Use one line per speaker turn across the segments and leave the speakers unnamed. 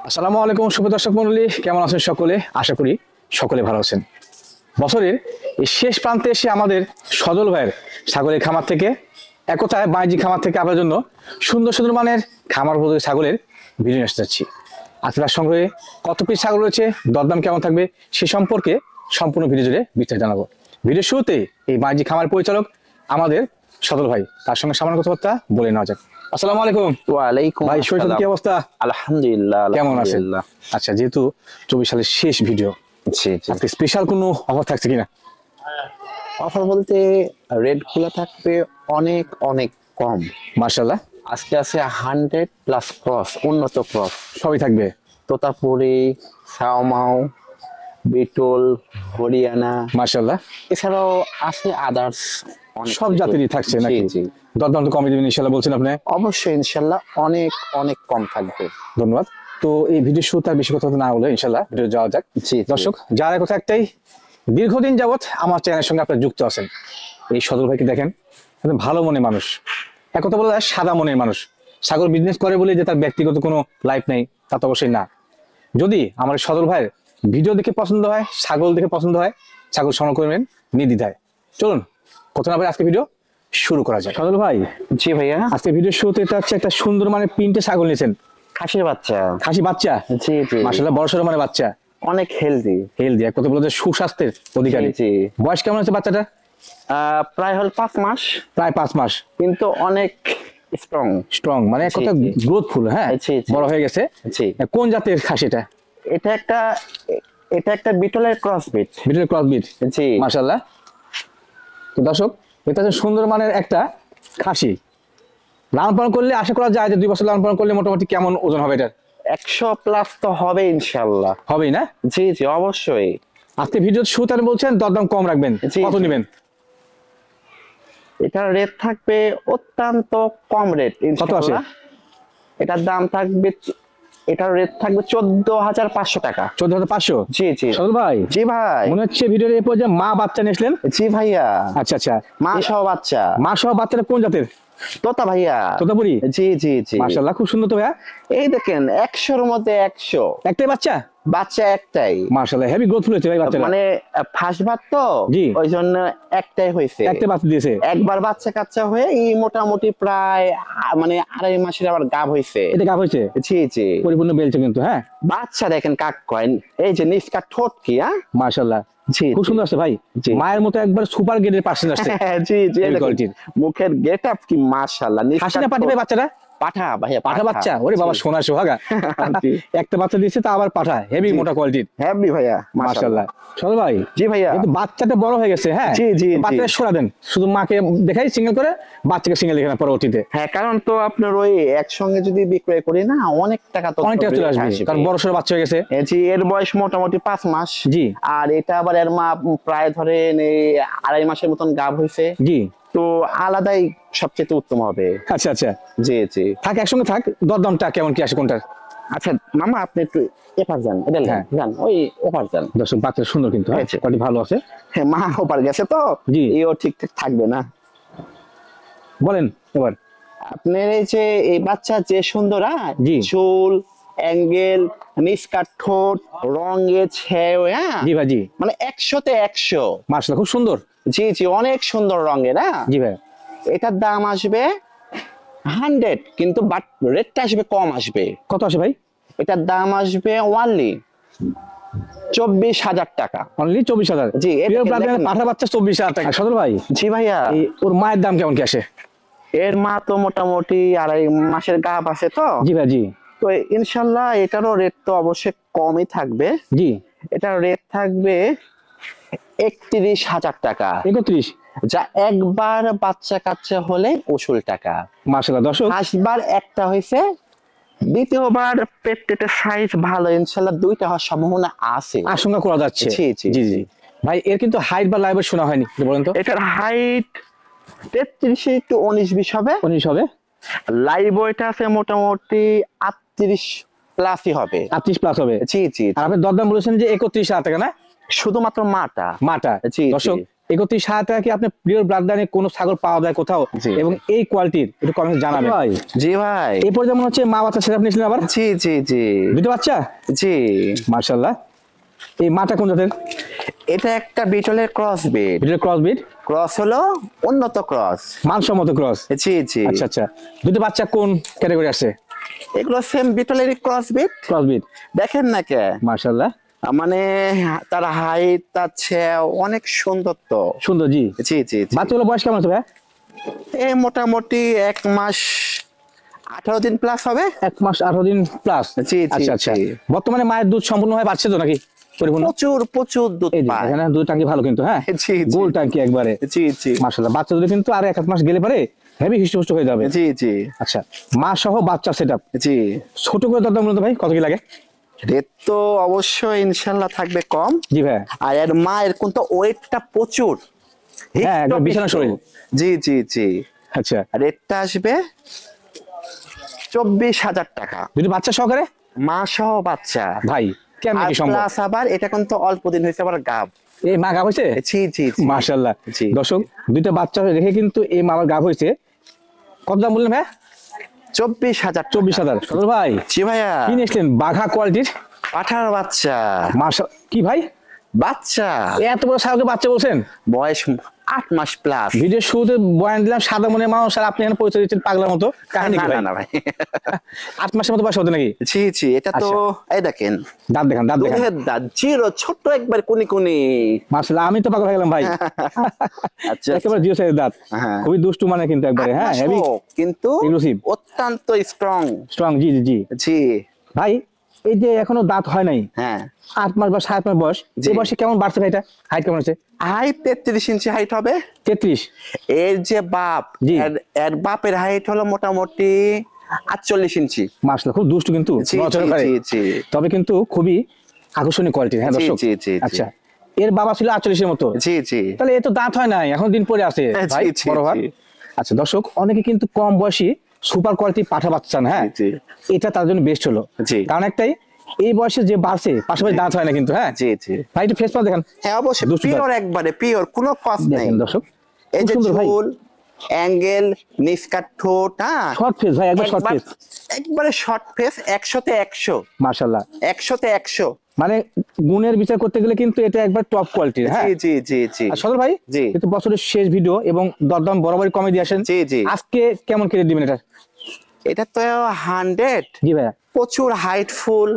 আসসালামু আলাইকুম শুভ দর্শক মণ্ডলী, কেমন আছেন সকলে? আশা করি সকলে ভালো আছেন। বছরের এই শেষ প্রান্তে এসে আমাদের সজল ভাইয়ের ছাগলের খামার থেকে একতায় বাণিজ্যিক খামার থেকে আপনার জন্য সুন্দর সুন্দর মানের খামার উপযোগী ছাগলের ভিডিও নিয়ে আসতে যাচ্ছি। আপনার সংগ্রহে কত পিস ছাগল রয়েছে, দরদাম কেমন থাকবে সে সম্পর্কে সম্পূর্ণ ভিডিও জুড়ে বিস্তারিত জানাবো। ভিডিও শুরুতে এই বাণিজ্যিক খামার পরিচালক আমাদের সজল ভাই, তার সঙ্গে সামান্য কথাবার্তা বলে নেওয়া যাক। আসসালামু আলাইকুম।
ওয়ালাইকুম
ভাই, শরীর কি অবস্থা?
আলহামদুলিল্লাহ।
কেমন আছেন? আচ্ছা, যেহেতু 24 সালের শেষ ভিডিও,
জি জি।
আজকে স্পেশাল কোনো অফার থাকছে কিনা?
অফার বলতে রেট গুলো থাকবে অনেক অনেক কম।
মাশাআল্লাহ,
আজকে আছে 100+ ক্রস, উন্নত ক্রস
সবই থাকবে।
তোতাপুরি, সাওমাও, বিটল, হরিয়ানা,
মাশাআল্লাহ,
এছাড়াও আছে আদার্স
সব জাতেরই থাকছে নাকি?
জি জি,
দরদাম তো কমে দিবেন ইনশাআল্লাহ বলছেন আপনি।
অবশ্যই ইনশাল্লাহ অনেক অনেক কম থাকবে।
ধন্যবাদ। তো এই ভিডিও শুরুতে আর বেশি কথা না বলে ইনশাআল্লাহ ভিডিও যাওয়া যাক।
জি
দর্শক, যারা কথা একটাই, দীর্ঘদিন যাবত আমার চ্যানেলের সঙ্গে আপনারা যুক্ত আছেন। এই সজল ভাইকে দেখেন, একদম ভালো মনের মানুষ, এক কথা বলা যায় সাদা মনের মানুষ। ছাগল বিজনেস করে বলে যে তার ব্যক্তিগত কোনো লাইফ নেই, তা তো অবশ্যই না। যদি আমার সজল ভাইয়ের ভিডিও দেখে পছন্দ হয়, ছাগল দেখে পছন্দ হয়, ছাগল সংগ্রহ করবেন নির্দ্বিধায়। চলুন কথা না বলে আজকে ভিডিও শুরু করা যায়। সজল ভাই,
জি ভাইয়া,
আজকে ভিডিও শুরুতে এটা হচ্ছে একটা সুন্দর মানে প্রিন্টে ছাগল নিয়েছেন,
খাসির বাচ্চা।
খাসি বাচ্চা?
জি জি,
মাশাআল্লাহ, বড় সড়ো মানে বাচ্চা,
অনেক হেলদি।
হেলদি, এক কথা বলা যায় সুস্বাস্থ্যের অধিকারী।
জি।
বয়স কেমন আছে বাচ্চাটা?
প্রায় হল 5 মাস,
প্রায় 5 মাস,
কিন্তু অনেক স্ট্রং।
স্ট্রং, মানে এক কথা
জি।
গ্রোথফুল। হ্যাঁ,
জি, জি।
বড় হয়ে গেছে।
জি,
কোন জাতের খাসিটা?
এটা একটা এটা একটা বিটলের ক্রস বিট।
বিটলের ক্রস বিট।
জি,
মাশাআল্লাহ। তো দর্শক, এটা হচ্ছে সুন্দর মানের একটা খাসি। লালন পালন করলে আশা করা যায় যে 2 বছর লালন পালন করলে মোটামুটি কেমন ওজন হবে এটার?
100+ তো হবে ইনশাআল্লাহ।
হবেই না?
জি জি, অবশ্যই।
আজকে ভিডিও শুরুতে আপনি বলছেন দরদাম কম রাখবেন,
জি,
কত
জি।
নেবেন?
এটার রেট থাকবে অত্যন্ত কম রেট ইনশাআল্লাহ। এটার দাম থাকবে, এটার রেট থাকবে 14,500 টাকা।
14,500?
জি জি।
সজল ভাই,
জি ভাই।
মনে হচ্ছে ভিডিওর এই পর্যায়ে মা বাচ্চা নিয়েছিলেন।
জি ভাইয়া,
আচ্ছা আচ্ছা,
মা সহ বাচ্চা।
মা সহ বাচ্চাটা কোন জাতের?
তোতা ভাইয়া।
তোতাপুরি?
জি জি জি।
মাশাআল্লাহ, খুব সুন্দর তো ভাইয়া।
এই দেখেন 100-র মধ্যে 100।
একটাই বাচ্চা?
বাচ্চা একটাই।
মাশাআল্লাহ, হেভি গ্রোথফুল হয়েছে ভাই বাচ্চাটা।
মানে ফার্স্ট বার তো,
জি।
ওই জন্য একটাই হয়েছে।
একটা বাচ্চা দিয়েছে?
একবার বাচ্চা কাচ্চা হয়ে এই মোটামুটি প্রায় মানে 2.5 মাসের আবার গাব হয়েছে।
এটা গাব হয়েছে?
জি জি।
পরিপূর্ণ বেলছে কিন্তু। হ্যাঁ,
বাচ্চা দেখেন কাক কয়, এই যে নিচকা ঠোঁট কি। হ্যাঁ,
মাশাআল্লাহ,
জি
খুব
জি।
সুন্দর আছে ভাই।
জি।
মায়ের মতো একবার সুপার গ্রেডের পার্সেন্ট আসছে।
হ্যাঁ, জি জি,
Heavy
দেখেন
quality-র।
মুখের গেটআপ কি মাশাআল্লাহ।
হাসি না পাঠি ভাই বাচ্চাটা?
পাঠা ভাইয়া,
পাঠা বাচ্চা? ওরে বাবা, সোনা সোহাগা।
জি।
একটা বাচ্চা দিয়েছে, তা আবার পাঠা, হেভি মোটা কোয়ালিটির।
হ্যাপি ভাইয়া,
মাশাআল্লাহ। সজল ভাই,
জি ভাইয়া।
কিন্তু বাচ্চাটা বড় হয়ে গেছে। হ্যাঁ,
জি, জি, জি।
বাচ্চাটা সরা দেন, শুধু মাকে দেখাই সিঙ্গেল করে, বাচ্চাকে সিঙ্গেল দেখে না পরবর্তীতে।
হ্যাঁ, কারণ তো আপনার ওই একসঙ্গে যদি বিক্রয় করি না, অনেক টাকা তো
অনেক টাকা চলে আসবে, কারণ বড় সড়ো বাচ্চা হয়ে গেছে।
জি, এর বয়স মোটামুটি 5 মাস।
জি।
আর এটা আবার এর মা প্রায় ধরেন এই 2.5 মাসের মতন গাব হয়েছে।
জি।
তো আলাদাই সবচেয়ে উত্তম হবে।
আচ্ছা আচ্ছা,
জি জি।
থাক, একসঙ্গে থাক। দরদামটা কেমন কি আসে কোনটার?
আচ্ছা মামা, আপনি একটু এপার যান, এটা
হ্যাঁ।
যান, ওই এপার যান।
দর্শক, বাচ্চা সুন্দর কিন্তু, হ্যাঁ,
আচ্ছা।
কোয়ালিটি ভালো আছে।
হ্যাঁ, মা ওপার গেছে তো,
জি।
এও ঠিকঠাক থাকবে না।
বলেন এবার।
আপনার এই যে এই বাচ্চা যে সুন্দর,
জি।
চুল, অ্যাঙ্গেল, নিষ্কার ঠোঁট, রঙে ছেও, হ্যাঁ,
জি ভাই, জি।
মানে 100-তে 100।
মাশাআল্লাহ, খুব সুন্দর।
জি জি, অনেক সুন্দর রঙের।
জি ভাই।
এটার দাম আসবে 100, কিন্তু বাট রেটটা আসবে কম আসবে।
কত আসে ভাই?
এটার দাম আসবে অনলি 24,000 টাকা।
অনলি 24,000?
জি,
প্রিয় ব্রাদার, পাঠা বাচ্চা 24,000 টাকা। সদর ভাই,
জি ভাইয়া।
এই ওর মায়ের দাম কেমন কি আসে?
এর মা তো মোটামুটি 2.5 মাসের গাব আছে তো।
জি ভাই, জি।
তো ইনশাল্লাহ এটারও রেট তো অবশ্যই কমই থাকবে।
জি।
এটার রেট থাকবে 31,000 টাকা,
31?
যা একবার বাচ্চা কাচ্চা হলে উসুল টাকা।
মাশাআল্লাহ। দর্শক,
আসবার একটা হয়েছে, দ্বিতীয়বার পেটের সাইজ ভালো, ইনশাল্লাহ 2টা হওয়ার সম্ভাবনা আছে।
আশঙ্কা করা যাচ্ছে।
জি, জি,
জি
জি।
জি। ভাই, এর কিন্তু হাইট বা লাইভ শোনা হয়নি, একটু বলেন তো।
এটার হাইট 33-20 হবে।
19 হবে?
লাইভ ওয়েট আছে মোটামুটি 38+ হবে।
38 প্লাস হবে?
জি জি।
আর আপনি দরদাম বলেছেন যে 31,000 টাকা, না?
শুধুমাত্র মাটা।
মাটা?
জি,
দর্শক,
জি।
31,000 টাকা কি আপনার প্রিয় ব্লাড লাইনে কোনো ছাগল পাওয়া যায় কোথাও?
জি।
এবং এই কোয়ালিটির একটু কমেন্ট জানাবেন ভাই।
জি ভাই।
এরপর যেমন হচ্ছে মা বাচ্চা সেটা আপনি নিয়েছিলেন আবার
জি জি জি
দুটো বাচ্চা,
জি।
মার্শাল্লাহ। এই মাটা কোন জাতের?
এটা একটা বিটলের ক্রস বিট।
এটা ক্রস বিট,
ক্রস হলো উন্নত ক্রস।
মানসম্মত ক্রস।
জি জি।
আচ্ছা আচ্ছা, দুটো বাচ্চা কোন ক্যাটাগরি আসছে?
এগুলো সেম বিটলেরই ক্রস বিট।
ক্রস বিট,
দেখেন না কে,
মার্শাল্লাহ,
মানে তার হাইট আছে অনেক সুন্দর তো।
সুন্দর। জি
জি জি জি।
বাচ্চাগুলো বয়স কেমন আছে ভাই?
এই মোটামুটি 1 মাস 18 দিন প্লাস হবে।
1 মাস 18 দিন প্লাস।
জি, জি,
আচ্ছা আচ্ছা,
জি।
বর্তমানে মায়ের দুধ সম্পূর্ণভাবে পাচ্ছে তো নাকি পরিপূর্ণ?
প্রচুর প্রচুর দুধ
এই যে
পায়।
এখানে দুধ টাঙ্কি ভালো কিন্তু, হ্যাঁ
জি, জি।
গোল টাঙ্কি একবারে।
জি জি
মাশাআল্লাহ, বাচ্চা দুধ কিন্তু আর 1 মাস গেলে পরে হেভি হৃষ্টপুষ্ট হয়ে যাবে।
জি জি
আচ্ছা, মা সহ বাচ্চা সেটআপ
জি।
ছোট করে দাম বলুন তো ভাই, কত কি লাগে?
রেট তো অবশ্যই ইনশাল্লাহ থাকবে কম।
জি ভাই।
আর এর মায়ের কিন্তু ওয়েটটা প্রচুর।
হ্যাঁ, একদম বিছানা শরীর।
জি জি জি।
আচ্ছা,
রেটটা আসবে 24,000 টাকা।
দুটো বাচ্চা সহকারে
মা সহ বাচ্চা।
ভাই কেমন
আর
কি সম্ভব?
প্লাস আবার এটা কিন্তু অল্প দিন হয়েছে আবার গাব।
এই মা গাব হয়েছে?
জি জি জি।
মাশাআল্লাহ।
জি।
দর্শক, দুইটা বাচ্চা রেখে কিন্তু এই মামার গাব হয়েছে। কত দাম বললেন ভাই?
24,000।
24,000। সদর ভাই
জি ভাইয়া।
কি নিয়েছিলেন? বাঘা কোয়ালিটির
পাঠার বাচ্চা।
মাশা, কি ভাই
বাচ্চা
এত বড় সাহকে বাচ্চা বলছেন?
বয়স 8 মাস প্লাস।
ভিডিও শুরুতে বয়ান দিলাম সাদা মনে মানুষ, আর আপনি এখানে পরিচয় দিচ্ছেন পাগলার মতো। কাহিনী কি
না
ভাই?
না না ভাই।
8 মাসের মতো বয়স হতো নাকি?
জি জি, এটা তো এই দেখেন
দাঁত দেখান, দাঁত দেখান।
দুধের দাঁত জিরো, ছোট্ট একবার কুনি কুনি।
মাশাআল্লাহ, আমি তো পাগল হয়ে গেলাম ভাই।
আচ্ছা
একেবারে জিও সাইজের দাঁত,
হ্যাঁ।
খুবই দুষ্টু মানে কিন্তু একবারে, হ্যাঁ হেভি
কিন্তু
এক্সক্লুসিভ
অত্যন্ত স্ট্রং।
স্ট্রং। জি জি জি
জি
ভাই, এই যে এখনো দাঁত হয় নাই,
হ্যাঁ।
8 মাস বা 7 মাস বয়স,
জি।
এই বয়সে কেমন বাড়ছে ভাই? এটা হাইট কেমন আছে?
হাইট 33 ইঞ্চি হাইট হবে।
33।
এর যে বাপ,
জি।
এর বাপের হাইট হলো মোটামুটি 48 ইঞ্চি।
মাশাআল্লাহ, খুব দুষ্টু কিন্তু,
জি,
নড়াচড়া
জি,
করে।
জি, জি।
তবে কিন্তু খুবই আকর্ষণীয় কোয়ালিটি। হ্যাঁ
জি,
দর্শক,
জি, জি, জি।
আচ্ছা, এর বাবা ছিল 48 এর মতো,
জি জি
তাহলে এ তো দাঁত হয় নাই, এখন দিন পরে আছে
জি,
ভাই,
জি,
বড় ভাই।
জি।
আচ্ছা দর্শক, অনেকে কিন্তু কম বয়সী সুপার কোয়ালিটি পাঠা বাচ্চা চান, হ্যাঁ
জি,
এটা তার জন্য বেস্ট হলো।
জি।
কারণ একটাই, এই বয়সে যে বাড়ছে পাশাপাশি দাঁত হয় না কিন্তু, হ্যাঁ
জি জি।
ভাই একটু ফেস পা দেখেন।
হ্যাঁ অবশ্যই
দুষ্টু
পিওর, একবারে পিওর, কোনো কস নেই।
দেখেন দর্শক,
এই
খুব
যে
সুন্দর ভাই,
ঝুল, অ্যাঙ্গেল, নিস্কাট ঠোঁট, হ্যাঁ
শর্ট ফেস ভাই, একবার শর্ট ফেস।
একবারে শর্ট ফেস। 100তে 100।
মাশাআল্লাহ,
100তে 100।
মানে গুণের বিচার করতে গেলে কিন্তু এটা একবার টপ কোয়ালিটির, হ্যাঁ।
জি জি জি জি
আর সদর ভাই,
জি।
কিন্তু বছরের শেষ ভিডিও এবং দরদাম বরাবরই কমে দিয়ে আসেন।
জি, জি।
আজকে কেমন কেটে দিবেন এটা?
এটা তো 100।
জি ভাইয়া।
প্রচুর হাইটফুল,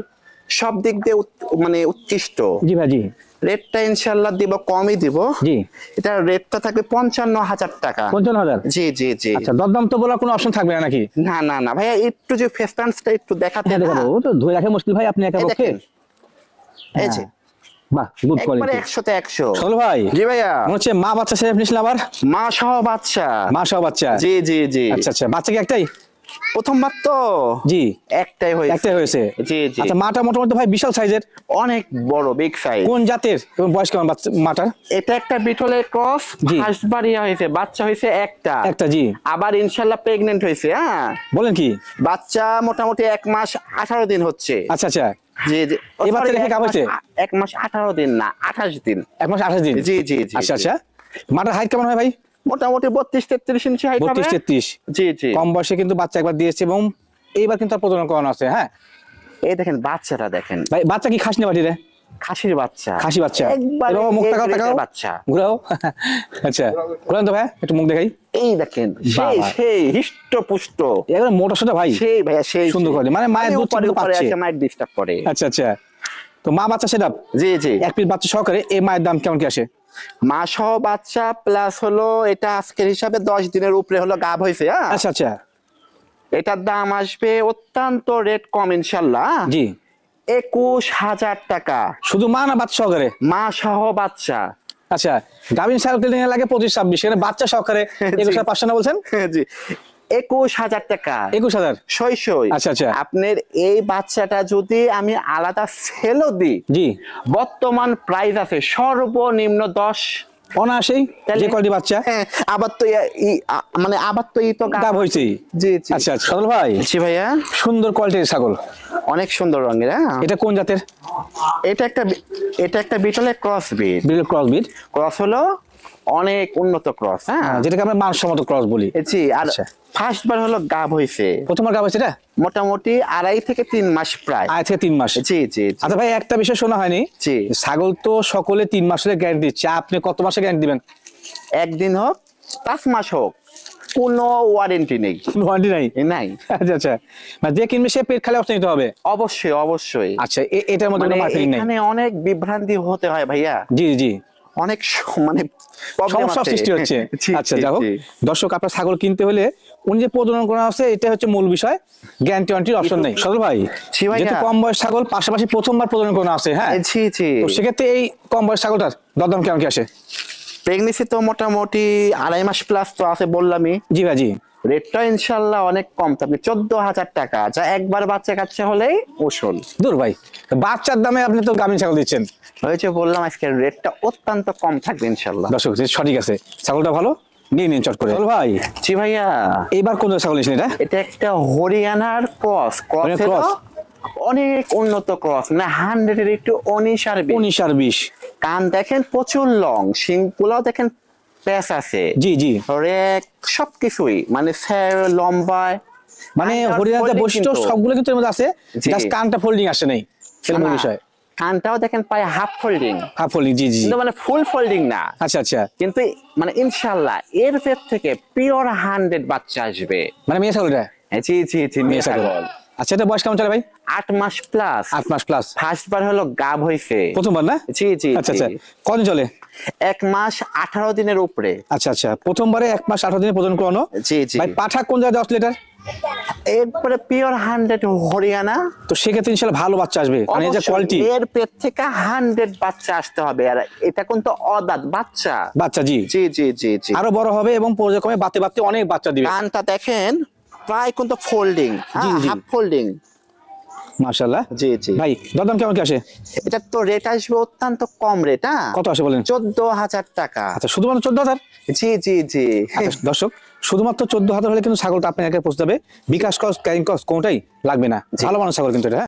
সব দিক দিয়ে মানে উৎকৃষ্ট।
জি ভাই, জি
রেটটা ইনশাল্লাহ দিব, কমই দিব।
জি।
এটা রেটটা থাকবে 55,000 টাকা।
55,000।
জি জি জি।
আচ্ছা, দরদাম তো বলার কোনো অপশন থাকবে না নাকি?
না না না ভাইয়া, একটু যে ফেস টান্সটা একটু দেখাতে
হ্যাঁ দেখাবো, ও তো ধরে রাখা মুশকিল ভাই, আপনি একা
এই
পক্ষে।
দেখেন, এই যে
বাহ, গুড
একবারে
কোয়ালিটি।
100তে 100।
সদর ভাই,
জি ভাইয়া।
মনে হচ্ছে মা বাচ্চা সেরে নিয়েছিল আবার।
মা সহ বাচ্চা।
মা সহ বাচ্চা।
জি জি জি।
আচ্ছা আচ্ছা, বাচ্চা কি একটাই?
প্রথমবার তো
জি
একটাই হয়েছে।
একটাই হয়েছে।
জি জি।
আচ্ছা, মাটা মোটামুটি ভাই বিশাল সাইজের,
অনেক বড়, বিগ সাইজ।
কোন জাতের এবং বয়স কেমন মাটার?
এটা একটা বিটলের ক্রস।
জি।
ফার্স্ট বার ইয়া হয়েছে, বাচ্চা হয়েছে একটা।
একটা, জি।
আবার ইনশাল্লাহ প্রেগনেন্ট হয়েছে, হ্যাঁ।
বলেন কি?
বাচ্চা মোটামুটি 1 মাস 18 দিন হচ্ছে।
আচ্ছা আচ্ছা,
জি জি।
এই বাচ্চা রেখে গাব হয়েছে?
1 মাস 18 দিন না, 28 দিন।
1 মাস 28 দিন।
জি জি জি।
আচ্ছা আচ্ছা, মাটার হাইট কেমন হয় ভাই?
মোটামুটি 32-33 ইঞ্চি হাইট হবে।
32-33।
জি জি।
কম বয়সে কিন্তু বাচ্চা একবার দিয়েছে এবং এইবার কিন্তু তার প্রজনন করানো আছে, হ্যাঁ
এই দেখেন বাচ্চাটা দেখেন।
ভাই। বাচ্চা কি খাসি না বাটি রে?
খাসির বাচ্চা।
খাসি বাচ্চা।
একবার
এরকম মুখ তাকাও তাকাও,
বাচ্চা।
ঘুরাও। আচ্ছা, ঘুরান তো ভাই, একটু মুখ দেখাই।
এই দেখেন,
বাহ,
সেই
বাহ।
সেই হিষ্ট পুষ্ট।
একবার মোটা সোটা ভাই,
সেই ভাইয়া, সেই
সুন্দর করে, মানে মায়ের দুধ
উপরে
কিন্তু
উপরে
পাচ্ছে।
একটা মাইট ডিস্টার্ব করে।
আচ্ছা আচ্ছা, তো মা বাচ্চা সেটা
জি জি।
এক পিস বাচ্চা সহকারে এই মায়ের দাম কেমন কি আসে?
মা সহ বাচ্চা প্লাস হলো এটা আজকের হিসাবে 10 দিনের উপরে হলো গাব হয়েছে, হ্যাঁ।
আচ্ছা আচ্ছা,
এটার দাম আসবে অত্যন্ত রেট কম ইনশাল্লাহ।
জি।
21,000 টাকা।
শুধু মা না বাচ্চা সহকারে?
মা সহ বাচ্চা।
আচ্ছা, গাভিন সাইকেল লাগে 25-26, এখানে বাচ্চা সহকারে 21,500 না বলছেন?
জি। 21,000 টাকা।
21,000।
সই সই।
আচ্ছা আচ্ছা,
আপনার এই বাচ্চাটা যদি আমি আলাদা সেলও দিই,
জি।
বর্তমান প্রাইস আছে সর্বনিম্ন 10।
অনায়াসেই যে কোয়ালিটি বাচ্চা।
হ্যাঁ, আবার তো মানে আবার তো তো
গাব হয়েছেই।
জি জি।
আচ্ছা আচ্ছা, সদল ভাই,
জি ভাইয়া।
সুন্দর কোয়ালিটির ছাগল,
অনেক সুন্দর রঙের, হ্যাঁ।
এটা কোন জাতের?
এটা একটা বিটলের cross breed.
Beetal cross breed.
Cross হলো অনেক উন্নত ক্রস, হ্যাঁ
যেটাকে আমরা মানসম্মত ক্রস বলি।
জি। আর
আচ্ছা।
ফার্স্ট বার হলো গাব হয়েছে
প্রথমবার গাব হয়েছে এটা
মোটামুটি 2.5 থেকে 3 মাস প্রায়।
2.5 থেকে 3 মাস।
জি জি জি।
আচ্ছা ভাই, একটা বিষয় শোনা হয়নি,
জি।
ছাগল তো সকলে 3 মাসের গ্যারান্টি দিচ্ছে, আপনি কত মাসের গ্যারান্টি দিবেন?
একদিন হোক 5 মাস হোক কোনো ওয়ারেন্টি নেই।
কোনো ওয়ারেন্টি নাই?
নাই।
আচ্ছা আচ্ছা, মানে যে কিনবে সে পেট খালি অবস্থা নিতে হবে?
অবশ্যই অবশ্যই।
আচ্ছা, এটার মধ্যে
মানে
কোনো মার্কেটিং নাই?
এখানে অনেক বিভ্রান্তি হতে হয় ভাইয়া,
জি জি,
অনেক মানে problem
সমস্যা
আছে।
সৃষ্টি হচ্ছে।
জি,
আচ্ছা,
জি,
যাই হোক,
জি।
দর্শক আপনার ছাগল কিনতে হলে উনি যে প্রজনন করা আছে এটা হচ্ছে মূল বিষয়, গ্যারান্টি ওয়ারেন্টির অপশন নেই। সরল ভাই,
জি ভাইয়া।
যেহেতু কম বয়স ছাগল, পাশাপাশি প্রথমবার প্রজনন করা আছে, হ্যাঁ,
জি জি।
তো সেক্ষেত্রে এই কম বয়স ছাগলটার দরদাম কেমন কি আসে?
প্রেগনেন্সি তো মোটামুটি 2.5 মাস প্লাস তো আছে বললামই।
জি ভাই, জি।
রেটটা ইনশাল্লাহ অনেক কম থাকবে, 14,000 টাকা, যা একবার বাচ্চা কাচ্চা হলেই ওষুধ।
দূর ভাই, বাচ্চার দামে আপনি তো গাভীর ছাগল দিচ্ছেন।
হয়েছে বললাম আজকে রেটটা অত্যন্ত কম থাকবে ইনশাল্লাহ।
দর্শক, সঠিক আছে, ছাগলটা ভালো, নিয়ে নিন চট করে। সরল ভাই,
জি ভাইয়া।
এইবার কোন ছাগল নিয়েছেন এটা?
এটা একটা হরিয়ানার ক্রস,
cross?
অনেক উন্নত ক্রস, মানে 100 এর একটু 19 আর 20।
19 আর 20।
কান দেখেন প্রচুর লং, শিংগুলো দেখেন প্যাচ আছে,
জি জি,
রেক সবকিছুই মানে লম্বায়,
মানে
কানটা
হরিয়ানার
folding
বৈশিষ্ট্য
কিন্তু।
সবগুলো কিন্তু এর মধ্যে আছে,
জি।
জাস্ট কানটা ফোল্ডিং আসে নাই, সেটা মূল
না,
বিষয়।
কানটাও দেখেন পায় হাফ ফোল্ডিং,
হাফ ফোল্ডিং, জি জি।
কিন্তু মানে ফুল ফোল্ডিং না।
আচ্ছা আচ্ছা,
কিন্তু মানে ইনশাল্লাহ এর পেট থেকে পিওর 100 বাচ্চা আসবে।
মানে মেয়ে ছাগল এটা?
জি জি জি,
মেয়ে ছাগল। আচ্ছা, এটা বয়স কেমন চলে ভাই?
8 মাস প্লাস।
8 মাস প্লাস।
ফার্স্ট বার হলো গাব হয়েছে
প্রথমবার না?
জি জি
আচ্ছা
জি।
আচ্ছা, কদিন চলে?
1 মাস 18 দিনের উপরে।
আচ্ছা আচ্ছা, প্রথমবারে 1 মাস 18 দিনে প্রজনন করানো।
জি জি।
ভাই পাঠা কোন জায়গায় 10 লিটার?
এরপরে পিওর 100 হরিয়ানা।
তো সেক্ষেত্রে ইনশাল্লাহ ভালো বাচ্চা আসবে, মানে এই যে
অবশ্যই
কোয়ালিটি
এর পেট থেকে 100 বাচ্চা আসতে হবে, আর এটা কিন্তু অদাঁত বাচ্চা।
বাচ্চা, জি।
জি জি জি জি।
আরো বড় হবে এবং পর্যায়ক্রমে বাড়তে বাড়তে অনেক বাচ্চা দিবে।
কানটা দেখেন প্রায় কিন্তু ফোল্ডিং,
জি, জি।
Half folding.
মাশাআল্লাহ।
জি জি।
ভাই দরদাম কেমন কি আসে?
এটা তো রেট আসবে অত্যন্ত কম রেট, হ্যাঁ।
কত আসে বলেন?
14,000 টাকা।
আচ্ছা, শুধুমাত্র 14,000?
জি জি জি।
আচ্ছা, দর্শক, শুধুমাত্র 14,000 হলে কিন্তু ছাগলটা আপনার একা পৌঁছে যাবে, বিকাশ কস্ট, ক্যারিং কস্ট কোনটাই লাগবে না। ভালো মানের ছাগল কিন্তু এটা, হ্যাঁ।